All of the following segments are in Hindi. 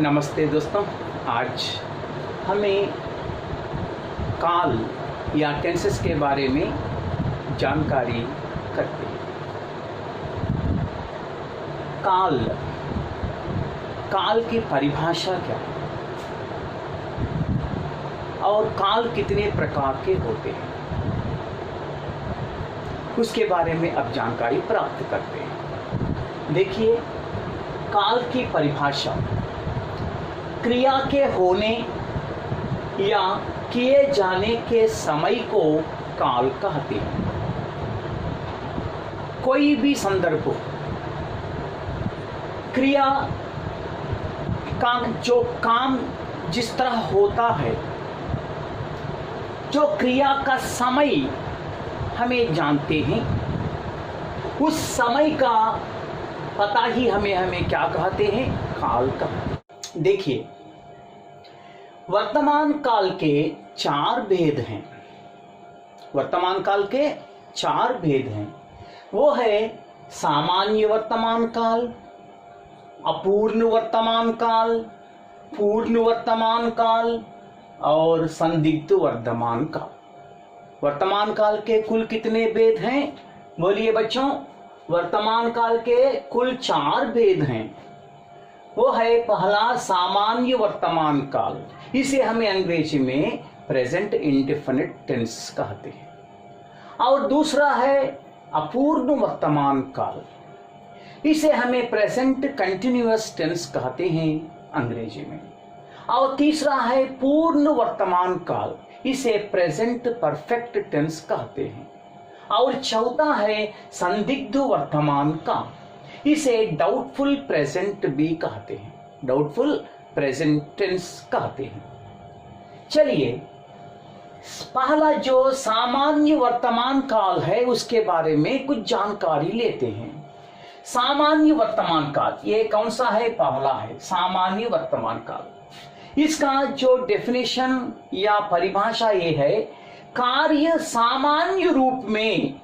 नमस्ते दोस्तों। आज हमें काल या टेंसेस के बारे में जानकारी करते हैं। काल की परिभाषा क्या है और काल कितने प्रकार के होते हैं, उसके बारे में अब जानकारी प्राप्त करते हैं। देखिए, काल की परिभाषा क्रिया के होने या किए जाने के समय को काल कहते हैं। कोई भी संदर्भ हो, क्रिया का जो काम जिस तरह होता है, जो क्रिया का समय हमें जानते हैं, उस समय का पता ही हमें क्या कहते हैं, काल कहते हैं। देखिए, वर्तमान काल के चार भेद हैं। वर्तमान काल के चार भेद हैं। वो है सामान्य वर्तमान काल, अपूर्ण वर्तमान काल, पूर्ण वर्तमान काल और संदिग्ध वर्तमान काल। वर्तमान काल के कुल कितने भेद हैं? बोलिए बच्चों। वर्तमान काल के कुल चार भेद हैं। वो है पहला सामान्य वर्तमान काल, इसे हमें अंग्रेजी में प्रेजेंट इंडेफिनिट टेंस कहते हैं। और दूसरा है अपूर्ण वर्तमान काल, इसे हमें प्रेजेंट कंटिन्यूअस टेंस कहते हैं अंग्रेजी में। और तीसरा है पूर्ण वर्तमान काल, इसे प्रेजेंट परफेक्ट टेंस कहते हैं। और चौथा है संदिग्ध वर्तमान काल, इसे डाउटफुल प्रेजेंट भी कहते हैं, डाउटफुल प्रेजेंट टेंस कहते हैं। चलिए, पहला जो सामान्य वर्तमान काल है उसके बारे में कुछ जानकारी लेते हैं। सामान्य वर्तमान काल ये कौन सा है? पहला है सामान्य वर्तमान काल। इसका जो डेफिनेशन या परिभाषा ये है, कार्य सामान्य रूप में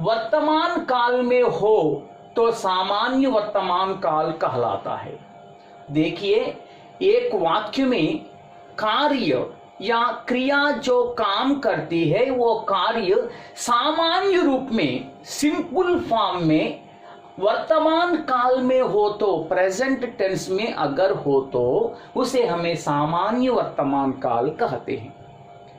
वर्तमान काल में हो तो सामान्य वर्तमान काल कहलाता है। देखिए, एक वाक्य में कार्य या क्रिया जो काम करती है वो कार्य सामान्य रूप में, सिंपल फॉर्म में वर्तमान काल में हो तो, प्रेजेंट टेंस में अगर हो तो उसे हमें सामान्य वर्तमान काल कहते हैं।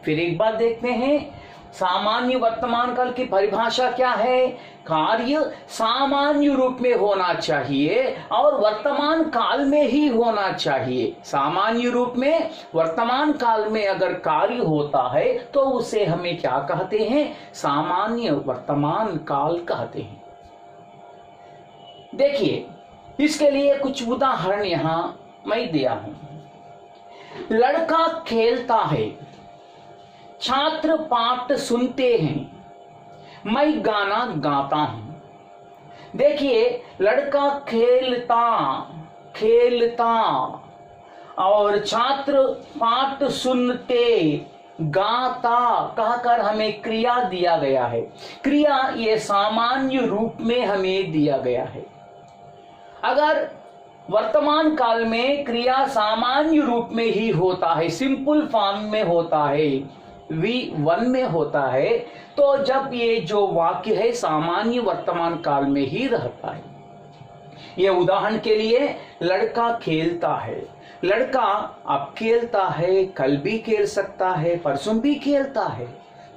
फिर एक बार देखते हैं, सामान्य वर्तमान काल की परिभाषा क्या है? कार्य सामान्य रूप में होना चाहिए और वर्तमान काल में ही होना चाहिए। सामान्य रूप में वर्तमान काल में अगर कार्य होता है तो उसे हमें क्या कहते हैं? सामान्य वर्तमान काल कहते हैं। देखिए, इसके लिए कुछ उदाहरण यहां मैं दिया हूं। लड़का खेलता है, छात्र पाठ सुनते हैं, मैं गाना गाता हूं। देखिए, लड़का खेलता और छात्र पाठ सुनते, गाता कहकर हमें क्रिया दिया गया है। क्रिया ये सामान्य रूप में हमें दिया गया है। अगर वर्तमान काल में क्रिया सामान्य रूप में ही होता है, सिंपल फॉर्म में होता है, V1 में होता है, तो जब ये जो वाक्य है सामान्य वर्तमान काल में ही रहता है। ये उदाहरण के लिए, लड़का खेलता है। लड़का अब खेलता है, कल भी खेल सकता है, परसों भी खेलता है।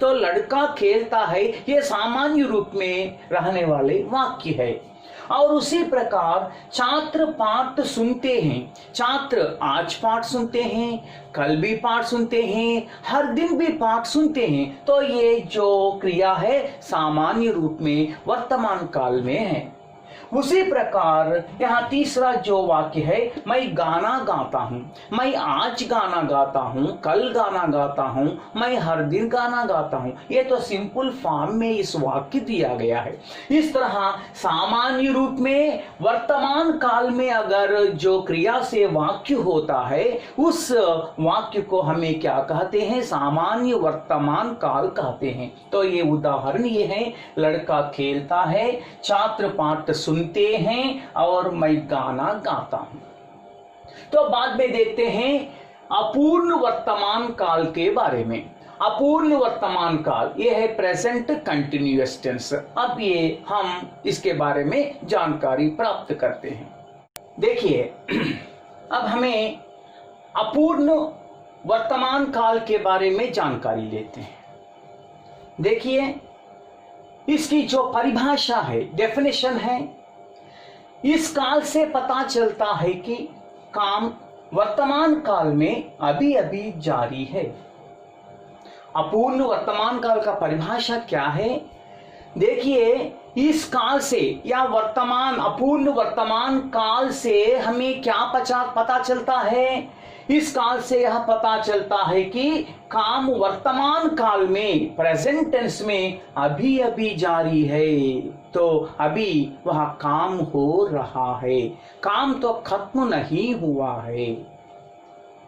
तो लड़का खेलता है ये सामान्य रूप में रहने वाले वाक्य है। और उसी प्रकार छात्र पाठ सुनते हैं। छात्र आज पाठ सुनते हैं, कल भी पाठ सुनते हैं, हर दिन भी पाठ सुनते हैं। तो ये जो क्रिया है सामान्य रूप में वर्तमान काल में है। उसी प्रकार यहाँ तीसरा जो वाक्य है, मैं गाना गाता हूँ। मैं आज गाना गाता हूँ, कल गाना गाता हूँ, मैं हर दिन गाना गाता हूँ। ये तो सिंपल फॉर्म में इस वाक्य दिया गया है। इस तरह सामान्य रूप में वर्तमान काल में अगर जो क्रिया से वाक्य होता है, उस वाक्य को हमें क्या कहते हैं? सामान्य वर्तमान काल कहते हैं। तो ये उदाहरण ये है, लड़का खेलता है, छात्र पाठ सुनते हैं और मैं गाना गाता हूं। तो बाद में देखते हैं अपूर्ण वर्तमान काल के बारे में। अपूर्ण वर्तमान काल ये है प्रेजेंट कंटिन्यूअस टेंस। अब ये हम इसके बारे में जानकारी प्राप्त करते हैं। देखिए अब हमें अपूर्ण वर्तमान काल के बारे में जानकारी लेते हैं। देखिए इसकी जो परिभाषा है, डेफिनेशन है, इस काल से पता चलता है कि काम वर्तमान काल में अभी अभी जारी है। अपूर्ण वर्तमान काल का परिभाषा क्या है? देखिए इस काल से या वर्तमान अपूर्ण वर्तमान काल से हमें क्या पता चलता है? इस काल से यह पता चलता है कि काम वर्तमान काल में प्रेजेंट टेंस में अभी अभी जारी है। तो अभी वह काम हो रहा है, काम तो खत्म नहीं हुआ है।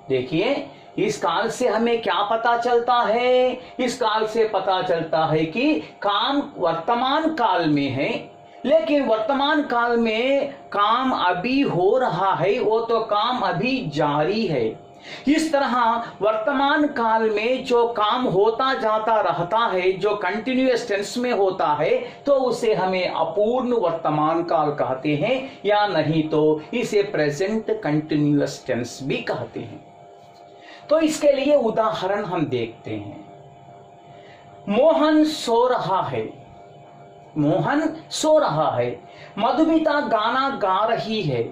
देखिए इस काल से हमें क्या पता चलता है? इस काल से पता चलता है कि काम वर्तमान काल में है, लेकिन वर्तमान काल में काम अभी हो रहा है, वो तो काम अभी जारी है। इस तरह वर्तमान काल में जो काम होता जाता रहता है, जो कंटिन्यूअस टेंस में होता है, तो उसे हमें अपूर्ण वर्तमान काल कहते हैं, या नहीं तो इसे प्रेजेंट कंटिन्यूअस टेंस भी कहते हैं। तो इसके लिए उदाहरण हम देखते हैं। मोहन सो रहा है, मोहन सो रहा है। मधुमिता गाना गा रही है।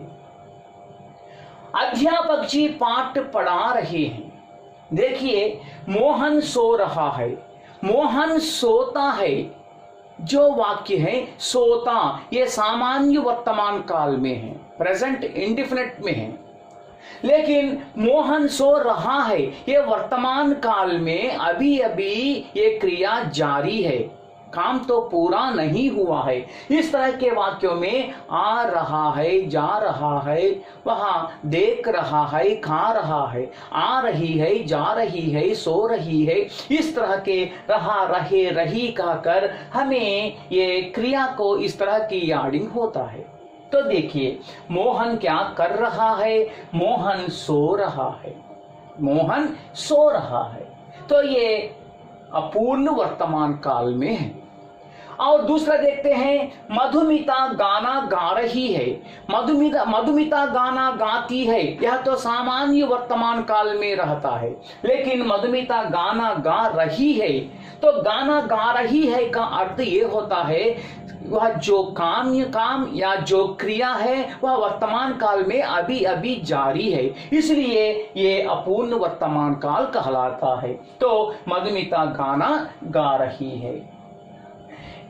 अध्यापक जी पाठ पढ़ा रहे हैं। देखिए मोहन सो रहा है, मोहन सोता है। जो वाक्य है सोता, ये सामान्य वर्तमान काल में है, प्रेजेंट इंडिफिनिट में है। लेकिन मोहन सो रहा है, ये वर्तमान काल में अभी अभी ये क्रिया जारी है, काम तो पूरा नहीं हुआ है। इस तरह के वाक्यों में आ रहा है, जा रहा है, वहां देख रहा है, खा रहा है, आ रही है, जा रही है, सो रही है, इस तरह के रहा, रहे, रही कहकर हमें ये क्रिया को इस तरह की यार्डिंग होता है। तो देखिए मोहन क्या कर रहा है? मोहन सो रहा है, मोहन सो रहा है। तो ये अपूर्ण वर्तमान काल में है। और दूसरा देखते हैं, मधुमिता गाना गा रही है। मधुमिता गाना गाती है, यह तो सामान्य वर्तमान काल में रहता है। लेकिन मधुमिता गाना गा रही है, तो गाना गा रही है का अर्थ ये होता है वह जो काम या जो क्रिया है वह वर्तमान काल में अभी अभी जारी है, इसलिए ये अपूर्ण वर्तमान काल कहलाता है। तो मधुमिता गाना गा रही है।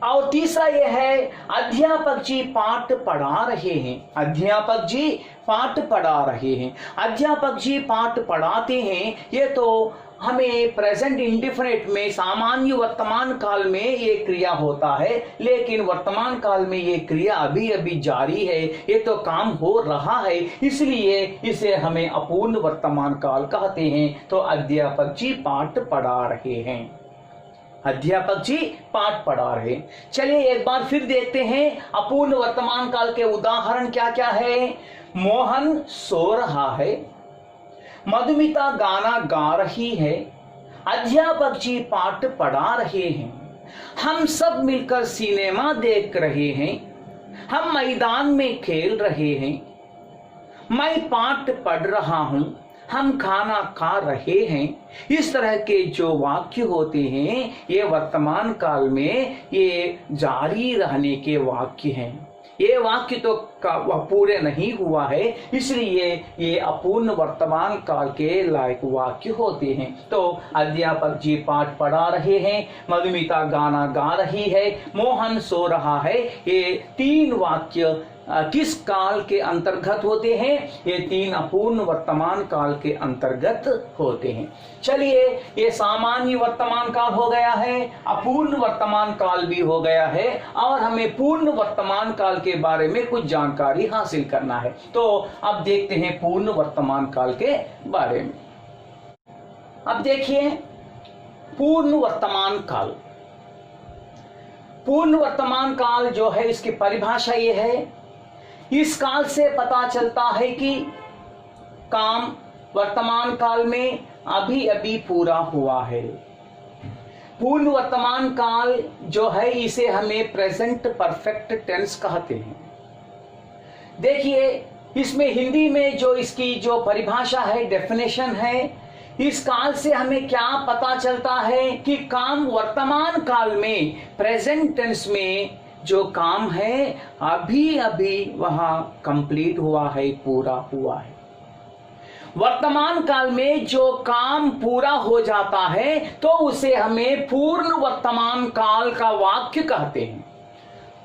और तीसरा यह है, अध्यापक जी पाठ पढ़ा रहे हैं। अध्यापक जी पाठ पढ़ा रहे हैं। अध्यापक जी पाठ पढ़ाते हैं, ये तो हमें प्रेजेंट इंडिफिनिट में सामान्य वर्तमान काल में ये क्रिया होता है, लेकिन वर्तमान काल में ये क्रिया अभी अभी जारी है, ये तो काम हो रहा है, इसलिए इसे हमें अपूर्ण वर्तमान काल कहते हैं। तो अध्यापक जी पाठ पढ़ा रहे हैं, अध्यापक जी पाठ पढ़ा रहे। चलिए एक बार फिर देखते हैं अपूर्ण वर्तमान काल के उदाहरण क्या क्या है। मोहन सो रहा है, मधुमिता गाना गा रही है, अध्यापक जी पाठ पढ़ा रहे हैं, हम सब मिलकर सिनेमा देख रहे हैं, हम मैदान में खेल रहे हैं, मैं पाठ पढ़ रहा हूं, हम खाना खा रहे हैं। इस तरह के जो वाक्य होते हैं ये वर्तमान काल में ये जारी रहने के वाक्य हैं। ये वाक्य तो पूरे नहीं हुआ है, इसलिए ये अपूर्ण वर्तमान काल के लायक वाक्य होते हैं। तो अध्यापक जी पाठ पढ़ा रहे हैं, मधुमिता गाना गा रही है, मोहन सो रहा है, ये तीन वाक्य किस काल के अंतर्गत होते हैं? ये तीन अपूर्ण वर्तमान काल के अंतर्गत होते हैं। चलिए ये सामान्य वर्तमान काल हो गया है, अपूर्ण वर्तमान काल भी हो गया है, और हमें पूर्ण वर्तमान काल के बारे में कुछ जानकारी हासिल करना है। तो अब देखते हैं पूर्ण वर्तमान काल के बारे में। अब देखिए पूर्ण वर्तमान काल। पूर्ण वर्तमान काल जो है इसकी परिभाषा ये है, इस काल से पता चलता है कि काम वर्तमान काल में अभी अभी पूरा हुआ है। पूर्ण वर्तमान काल जो है इसे हमें प्रेजेंट परफेक्ट टेंस कहते हैं। देखिए इसमें हिंदी में जो इसकी जो परिभाषा है, डेफिनेशन है, इस काल से हमें क्या पता चलता है कि काम वर्तमान काल में प्रेजेंट टेंस में जो काम है अभी अभी वह कंप्लीट हुआ है, पूरा हुआ है। वर्तमान काल में जो काम पूरा हो जाता है तो उसे हमें पूर्ण वर्तमान काल का वाक्य कहते हैं।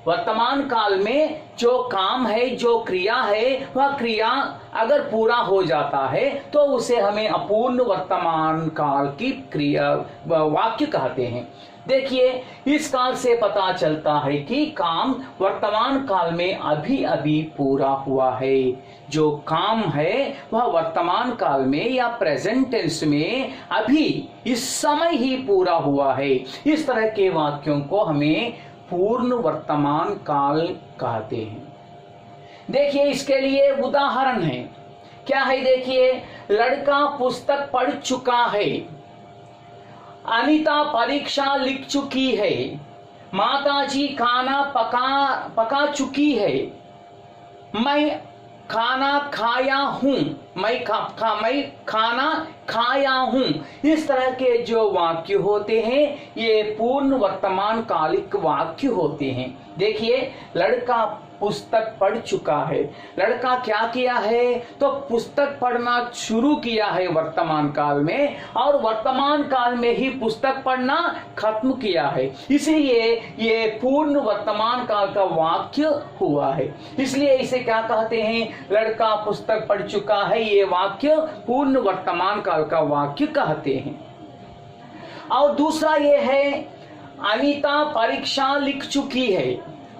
वर्तमान काल में जो काम है, जो क्रिया है, वह क्रिया अगर पूरा हो जाता है तो उसे हमें अपूर्ण वर्तमान काल की क्रिया वाक्य कहते हैं। देखिए इस काल से पता चलता है कि काम वर्तमान काल में अभी अभी पूरा हुआ है। जो काम है वह वर्तमान काल में या प्रेजेंट टेंस में अभी इस समय ही पूरा हुआ है। इस तरह के वाक्यों को हमें पूर्ण वर्तमान काल कहते हैं। देखिए इसके लिए उदाहरण है, क्या है देखिए, लड़का पुस्तक पढ़ चुका है, अनीता परीक्षा लिख चुकी है, माताजी खाना पका चुकी है, मैं खाना खाया हूं, मैं खाना खाया हूं। इस तरह के जो वाक्य होते हैं ये पूर्ण वर्तमान कालिक वाक्य होते हैं। देखिए लड़का पुस्तक पढ़ चुका है, लड़का क्या किया है तो पुस्तक पढ़ना शुरू किया है वर्तमान काल में, और वर्तमान काल में ही पुस्तक पढ़ना खत्म किया है, इसलिए ये पूर्ण वर्तमान काल का वाक्य हुआ है। इसलिए इसे क्या कहते हैं, लड़का पुस्तक पढ़ चुका है, ये वाक्य पूर्ण वर्तमान काल का वाक्य कहते हैं। और दूसरा ये है, अनीता परीक्षा लिख चुकी है,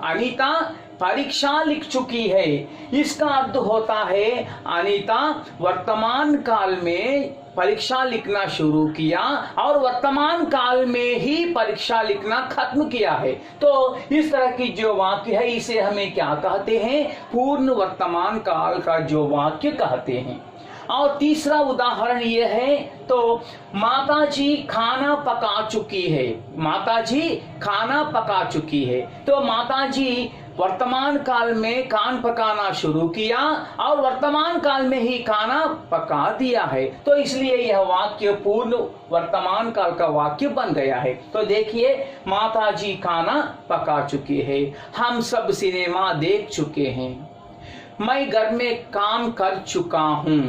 अनीता परीक्षा लिख चुकी है। इसका अर्थ होता है अनीता वर्तमान काल में परीक्षा लिखना शुरू किया और वर्तमान काल में ही परीक्षा लिखना खत्म किया है। तो इस तरह की जो वाक्य है इसे हमें क्या कहते हैं, पूर्ण वर्तमान काल का जो वाक्य कहते हैं। और तीसरा उदाहरण ये है, तो माताजी खाना पका चुकी है, माताजी खाना पका चुकी है। तो माताजी वर्तमान काल में खाना पकाना शुरू किया और वर्तमान काल में ही खाना पका दिया है, तो इसलिए यह वाक्य पूर्ण वर्तमान काल का वाक्य बन गया है। तो देखिए माताजी खाना पका चुकी है, हम सब सिनेमा देख चुके हैं, मैं घर में काम कर चुका हूं,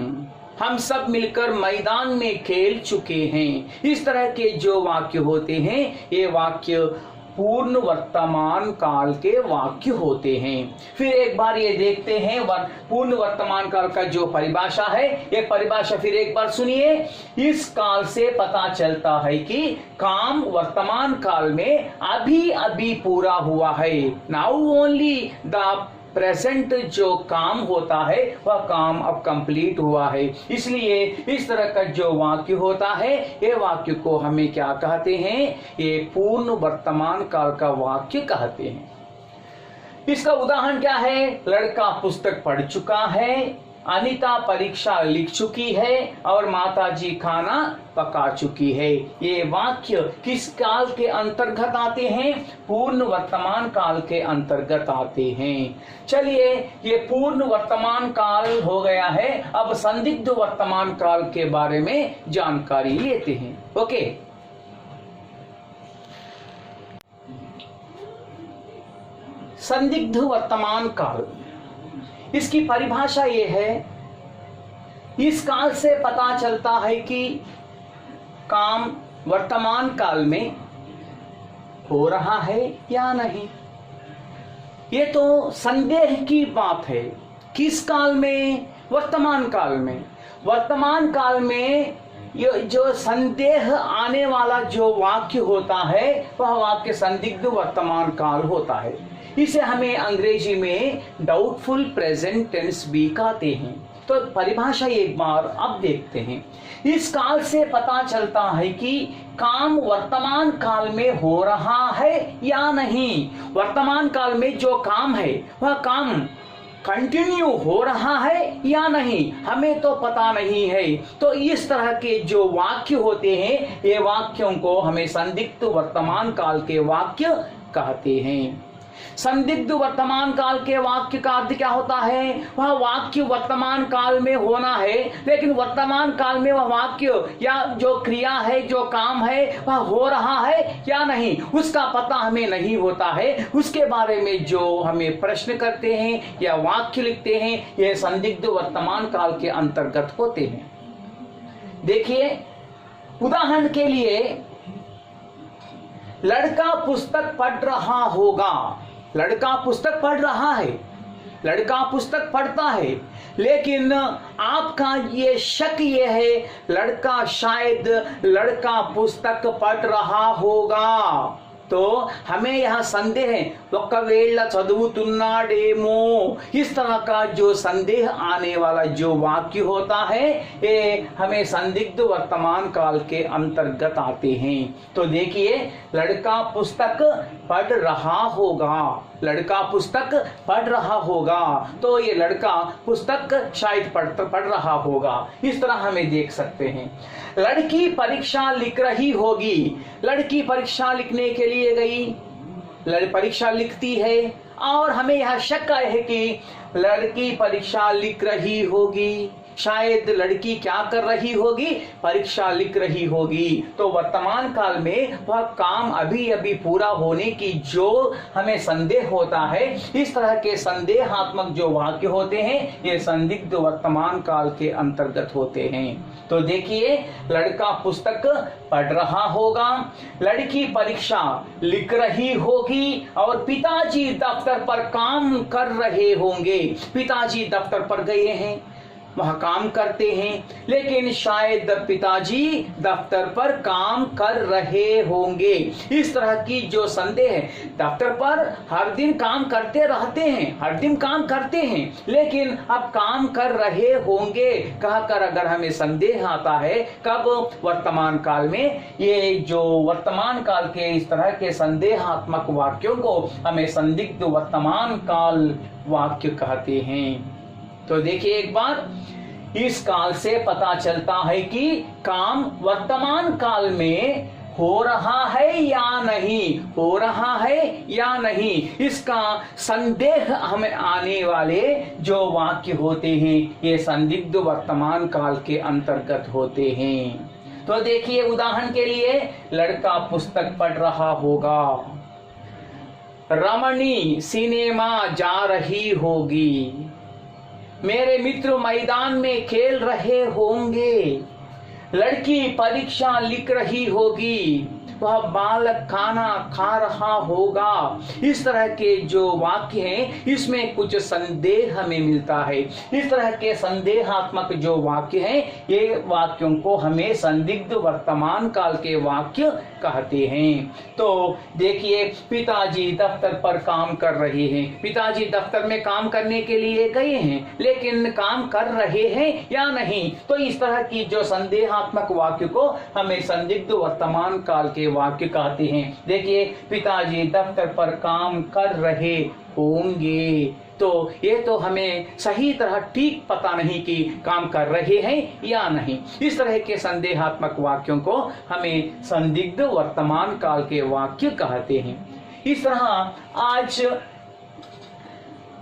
हम सब मिलकर मैदान में खेल चुके हैं। इस तरह के जो वाक्य होते हैं ये वाक्य पूर्ण वर्तमान काल के वाक्य होते हैं। फिर एक बार ये देखते हैं पूर्ण वर्तमान काल का जो परिभाषा है, ये परिभाषा फिर एक बार सुनिए। इस काल से पता चलता है कि काम वर्तमान काल में अभी अभी पूरा हुआ है। नाउ ओनली द प्रेजेंट जो काम होता है वह काम अब कंप्लीट हुआ है। इसलिए इस तरह का जो वाक्य होता है ये वाक्य को हमें क्या कहते हैं, ये पूर्ण वर्तमान काल का वाक्य कहते हैं। इसका उदाहरण क्या है, लड़का पुस्तक पढ़ चुका है, अनीता परीक्षा लिख चुकी है और माताजी खाना पका चुकी है। ये वाक्य किस काल के अंतर्गत आते हैं, पूर्ण वर्तमान काल के अंतर्गत आते हैं। चलिए ये पूर्ण वर्तमान काल हो गया है, अब संदिग्ध वर्तमान काल के बारे में जानकारी लेते हैं। ओके, संदिग्ध वर्तमान काल, इसकी परिभाषा ये है, इस काल से पता चलता है कि काम वर्तमान काल में हो रहा है या नहीं। ये तो संदेह की बात है, किस काल में, वर्तमान काल में। वर्तमान काल में ये जो संदेह आने वाला जो वाक्य होता है वह वाक्य संदिग्ध वर्तमान काल होता है। इसे हमें अंग्रेजी में डाउटफुल प्रेजेंट टेंस भी कहते हैं। तो परिभाषा एक बार अब देखते हैं। इस काल से पता चलता है कि काम वर्तमान काल में हो रहा है या नहीं। वर्तमान काल में जो काम है वह काम कंटिन्यू हो रहा है या नहीं हमें तो पता नहीं है। तो इस तरह के जो वाक्य होते हैं ये वाक्यों को हमें संदिग्ध वर्तमान काल के वाक्य कहते हैं। संदिग्ध वर्तमान काल के वाक्य का अर्थ क्या होता है? वह वाक्य वर्तमान काल में होना है, लेकिन वर्तमान काल में वह वाक्य या जो क्रिया है, जो काम है, वह हो रहा है या नहीं उसका पता हमें नहीं होता है। उसके बारे में जो हमें प्रश्न करते हैं या वाक्य लिखते हैं यह संदिग्ध वर्तमान काल के अंतर्गत होते हैं। देखिए उदाहरण के लिए, लड़का पुस्तक पढ़ रहा होगा। लड़का पुस्तक पढ़ रहा है, लड़का पुस्तक पढ़ता है, लेकिन आपका ये शक ये है लड़का शायद लड़का पुस्तक पढ़ रहा होगा। तो हमें यहाँ संदेह है, ఒకవేళ చదువుతున్నాడేమో इस तरह का जो संदेह आने वाला जो वाक्य होता है ये हमें संदिग्ध वर्तमान काल के अंतर्गत आते हैं। तो देखिए लड़का पुस्तक पढ़ रहा होगा, लड़का पुस्तक पढ़ रहा होगा, तो ये लड़का पुस्तक शायद पढ़ रहा होगा, इस तरह हमें देख सकते हैं। लड़की परीक्षा लिख रही होगी, लड़की परीक्षा लिखने के लिए गई, परीक्षा लिखती है और हमें यह शक है कि लड़की परीक्षा लिख रही होगी, शायद लड़की क्या कर रही होगी? परीक्षा लिख रही होगी। तो वर्तमान काल में वह काम अभी अभी पूरा होने की जो हमें संदेह होता है, इस तरह के संदेहात्मक जो वाक्य होते हैं ये संदिग्ध वर्तमान काल के अंतर्गत होते हैं। तो देखिए लड़का पुस्तक पढ़ रहा होगा, लड़की परीक्षा लिख रही होगी और पिताजी दफ्तर पर काम कर रहे होंगे। पिताजी दफ्तर पर गए हैं, वह काम करते हैं, लेकिन शायद पिताजी दफ्तर पर काम कर रहे होंगे। इस तरह की जो संदेह है, दफ्तर पर हर दिन काम करते रहते हैं, हर दिन काम करते हैं, लेकिन अब काम कर रहे होंगे कहकर अगर हमें संदेह आता है कब? वर्तमान काल में। ये जो वर्तमान काल के इस तरह के संदेहात्मक वाक्यों को हमें संदिग्ध वर्तमान काल वाक्य कहते हैं। तो देखिए एक बार, इस काल से पता चलता है कि काम वर्तमान काल में हो रहा है या नहीं, हो रहा है या नहीं, इसका संदेह हमें आने वाले जो वाक्य होते हैं ये संदिग्ध वर्तमान काल के अंतर्गत होते हैं। तो देखिए उदाहरण के लिए, लड़का पुस्तक पढ़ रहा होगा, रमणी सिनेमा जा रही होगी, मेरे मित्र मैदान में खेल रहे होंगे, लड़की परीक्षा लिख रही होगी, वह बालक खाना खा रहा होगा। इस तरह के जो वाक्य हैं इसमें कुछ संदेह हमें मिलता है। इस तरह के संदेहात्मक जो वाक्य हैं ये वाक्यों को हमें संदिग्ध वर्तमान काल के वाक्य कहते हैं। तो देखिए पिताजी दफ्तर पर काम कर रहे हैं, पिताजी दफ्तर में काम करने के लिए गए हैं, लेकिन काम कर रहे हैं या नहीं, तो इस तरह की जो संदेहात्मक वाक्य को हमें संदिग्ध वर्तमान काल के वाक्य कहते हैं। देखिए पिताजी दफ्तर पर काम कर रहे होंगे, तो ये तो हमें सही तरह ठीक पता नहीं कि काम कर रहे हैं या नहीं। इस तरह के संदेहात्मक वाक्यों को हमें संदिग्ध वर्तमान काल के वाक्य कहते हैं। इस तरह आज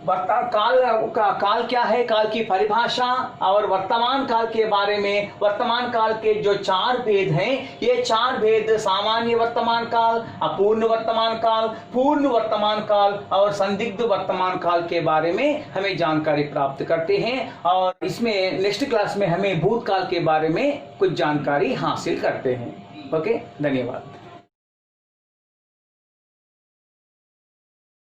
काल क्या है, काल की परिभाषा और वर्तमान काल के बारे में, वर्तमान काल के जो चार भेद हैं ये चार भेद सामान्य वर्तमान काल, अपूर्ण वर्तमान काल, पूर्ण वर्तमान काल और संदिग्ध वर्तमान काल के बारे में हमें जानकारी प्राप्त करते हैं। और इसमें नेक्स्ट क्लास में हमें भूतकाल के बारे में कुछ जानकारी हासिल करते हैं। ओके, धन्यवाद।